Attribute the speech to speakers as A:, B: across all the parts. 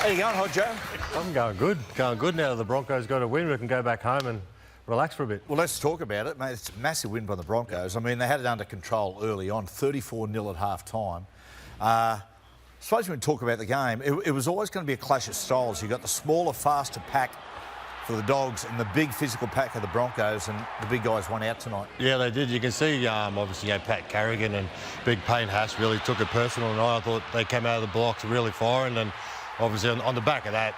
A: How you going, Hot Joe?
B: I'm going good. Going good now that the Broncos got a win. We can go back home and relax for a bit.
A: Well, let's talk about it, mate. It's a massive win by the Broncos. I mean, they had it under control early on, 34-0 at half-time. Suppose we can talk about the game. It was always going to be a clash of styles. You got the smaller, faster pack for the Dogs and the big physical pack of the Broncos, and the big guys won out tonight.
B: Yeah, they did. You can see, obviously, Pat Carrigan and Big Payne Haas really took it personal tonight. I thought they came out of the blocks really firing, and obviously on the back of that,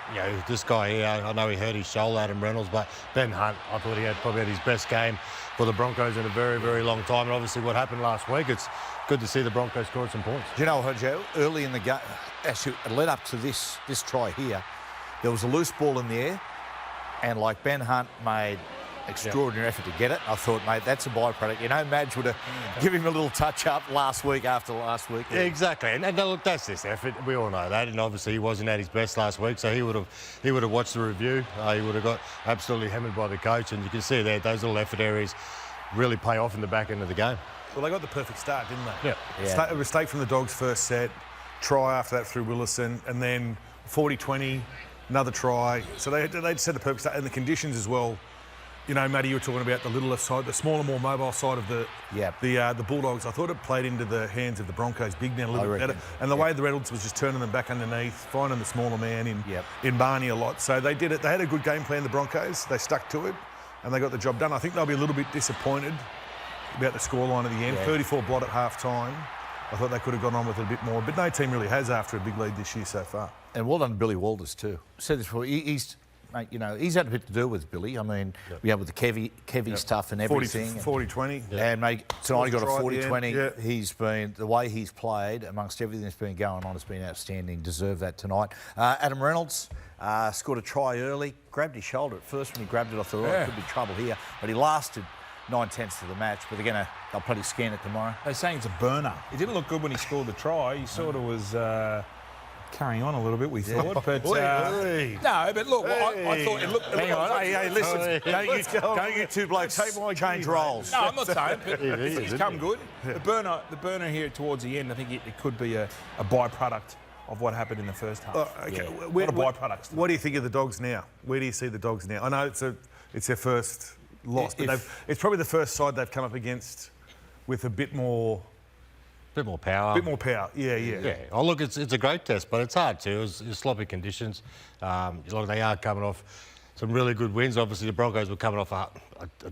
B: this guy here, I know he hurt his shoulder, Adam Reynolds, but Ben Hunt, I thought he had probably had his best game for the Broncos in a very, very long time. And obviously what happened last week, it's good to see the Broncos scored some points.
A: Do you know, Joe, early in the game, actually, it led up to this try here, there was a loose ball in the air, and like Ben Hunt made extraordinary effort to get it. I thought, mate, that's a byproduct. You know, Madge would have given him a little touch-up last week after last week.
B: Yeah, exactly. And look, that's this effort. We all know that. And obviously he wasn't at his best last week, so he would have watched the review. He would have got absolutely hammered by the coach. And you can see there, those little effort areas really pay off in the back end of the game.
C: Well, they got the perfect start, didn't they?
B: Yeah.
C: A mistake from the Dogs first set, try after that through Willison, and then 40-20, another try. So they'd set the perfect start. And the conditions as well. You know, Matty, you were talking about the littler side, the smaller, more mobile side of the Bulldogs. I thought it played into the hands of the Broncos big man a little bit better. And the way the Reynolds was just turning them back underneath, finding the smaller man in Barney a lot. So they did it. They had a good game plan, the Broncos. They stuck to it, and they got the job done. I think they'll be a little bit disappointed about the scoreline at the end. 34 blot at half-time. I thought they could have gone on with it a bit more, but no team really has after a big lead this year so far.
A: And well done Billy Walters too. Said this before, mate, you know, he's had a bit to do with Billy. I mean, with the Kevy stuff and everything.
C: 40-20.
A: And mate, tonight he got a 40-20. He's been, the way he's played amongst everything that's been going on has been outstanding. Deserved that tonight. Adam Reynolds scored a try early, grabbed his shoulder at first. When he grabbed it, I thought, oh, could be trouble here. But he lasted 9/10 of the match, but they'll probably scan it tomorrow.
D: They're saying it's a burner. It didn't look good when he scored the try. He sort of was carrying on a little bit, we thought. But no, but look, I thought it looked...
A: Hang on, hey, listen, don't you two blokes change roles.
D: No, I'm not saying, but he's come good. The burner here towards the end, I think it could be a byproduct of what happened in the first half. What a byproduct.
C: What do you think of the Dogs now? Where do you see the Dogs now? I know it's their first loss, but it's probably the first side they've come up against with a bit more
B: power.
C: Yeah.
B: Oh, look, it's a great test, but it's hard too. It's sloppy conditions. Look, they are coming off some really good wins. Obviously, the Broncos were coming off a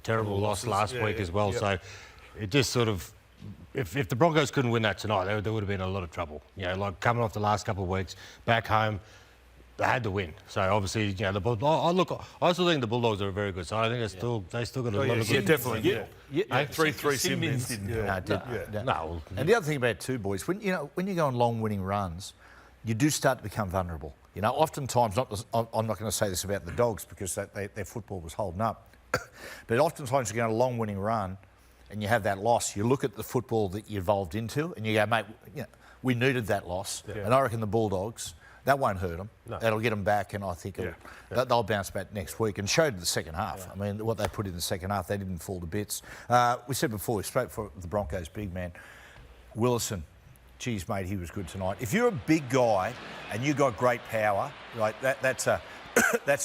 B: terrible loss last week as well. So it just sort of... If the Broncos couldn't win that tonight, there would have been a lot of trouble. You know, like coming off the last couple of weeks, back home, they had to win. So obviously, you know, the Bulldogs. I still think the Bulldogs are a very good side. I think they still got a lot of good.
C: Definitely.
D: 3-3
C: Simmons
D: didn't.
A: No. And the other thing about it too, boys, when you go on long winning runs, you do start to become vulnerable. You know, oftentimes, I'm not going to say this about the Dogs because their football was holding up, but oftentimes you go on a long winning run, and you have that loss. You look at the football that you evolved into, and you go, mate, we needed that loss, and I reckon the Bulldogs. That won't hurt them. No. That'll get them back, and I think they'll bounce back next week. And showed the second half. I mean, what they put in the second half, they didn't fall to bits. We said before, we spoke for the Broncos' big man, Willison. Geez, mate, he was good tonight. If you're a big guy and you got great power, like that's a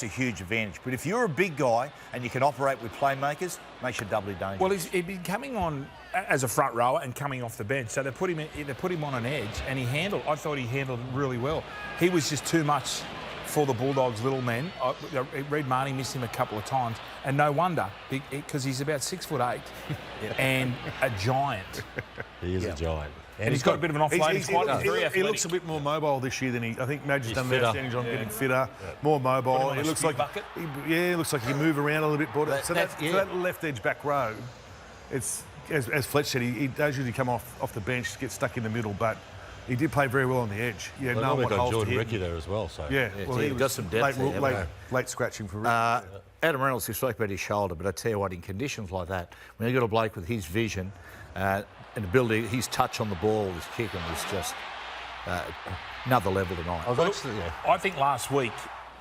A: huge advantage. But if you're a big guy and you can operate with playmakers, makes you doubly dangerous.
D: Well, he'd been coming on as a front rower and coming off the bench, so they put him on an edge, and I thought he handled it really well. He was just too much for the Bulldogs' little men. Reed Marnie missed him a couple of times, and no wonder, because he's about 6'8" and a giant.
B: He is a giant.
D: And he's got a bit of an offloading spot.
C: He looks a bit more mobile this year than I think Madge has done an outstanding job getting fitter, more mobile. It looks like it looks like he can move around a little bit better. So that left edge back row, it's as Fletch said, he does usually come off the bench, get stuck in the middle, but he did play very well on the edge. Yeah,
B: no one got Jordan Ricky there as well. So
A: well, he got some depth
C: late scratching for Ricky.
A: Adam Reynolds, he spoke about his shoulder, but I tell you what, in conditions like that, when you got a bloke with his vision and ability, his touch on the ball, his kicking was just another level tonight.
D: I think last week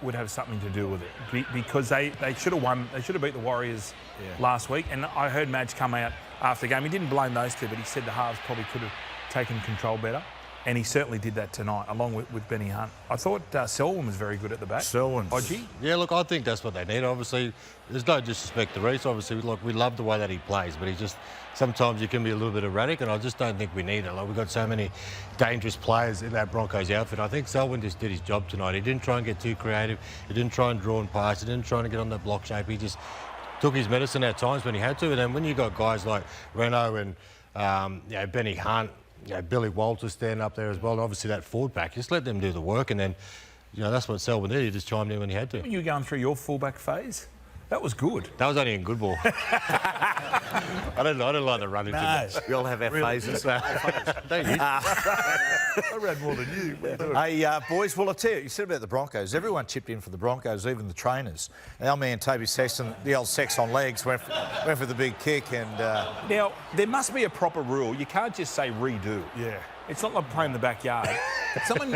D: would have something to do with it because they should have won. They should have beat the Warriors last week. And I heard Madge come out after the game. He didn't blame those two, but he said the halves probably could have taken control better. And he certainly did that tonight, along with Benny Hunt. I thought Selwyn was very good at the back.
A: Selwyn.
D: Hodgie.
B: Yeah, look, I think that's what they need. Obviously, there's no disrespect to Reece. Obviously, look, we love the way that he plays, but he just sometimes you can be a little bit erratic, and I just don't think we need it. Like, we've got so many dangerous players in that Broncos outfit. I think Selwyn just did his job tonight. He didn't try and get too creative. He didn't try and draw and pass. He didn't try and get on that block shape. He just took his medicine at times when he had to. And then when you got guys like Renault and Benny Hunt, Billy Walter standing up there as well, and obviously that forward pack, just let them do the work, and then that's what Selwyn did. He just chimed in when he had to.
D: When you were going through your fullback phase, that was good.
B: That was only in good ball. I don't like the running.
D: No.
A: We all have our phases.
B: Don't you?
C: I ran more than you. What are you doing?
A: Hey, boys, well, I'll tell you, you said about the Broncos. Everyone chipped in for the Broncos, even the trainers. Our man, Toby Sexton, the old sex on legs, went for the big kick. And
D: Now, there must be a proper rule. You can't just say redo.
C: Yeah.
D: It's not like playing in the backyard. Someone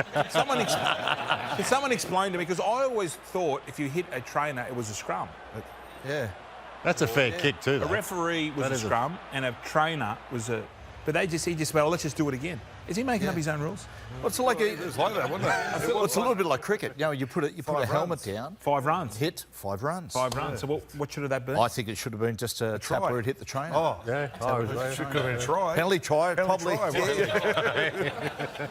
D: explained to me, because I always thought if you hit a trainer, it was a scrum.
A: yeah.
B: That's a fair kick too, though.
D: A referee was
B: That
D: a
B: is a-
D: scrum and a trainer was a... But he just went, let's just do it again. Is he making up his own rules?
A: Well, it's like
C: It was like that, wasn't it?
A: it's a little bit like cricket. You put a helmet down,
D: 5 runs.
A: hit 5 runs.
D: 5 runs. So what should have that been?
A: I think it should have been just a tap
C: try.
A: where it hit the trainer.
C: Oh,
B: Yeah.
C: should have been a try.
A: Penalty try,
C: Penalty
A: probably.
C: try, wasn't it?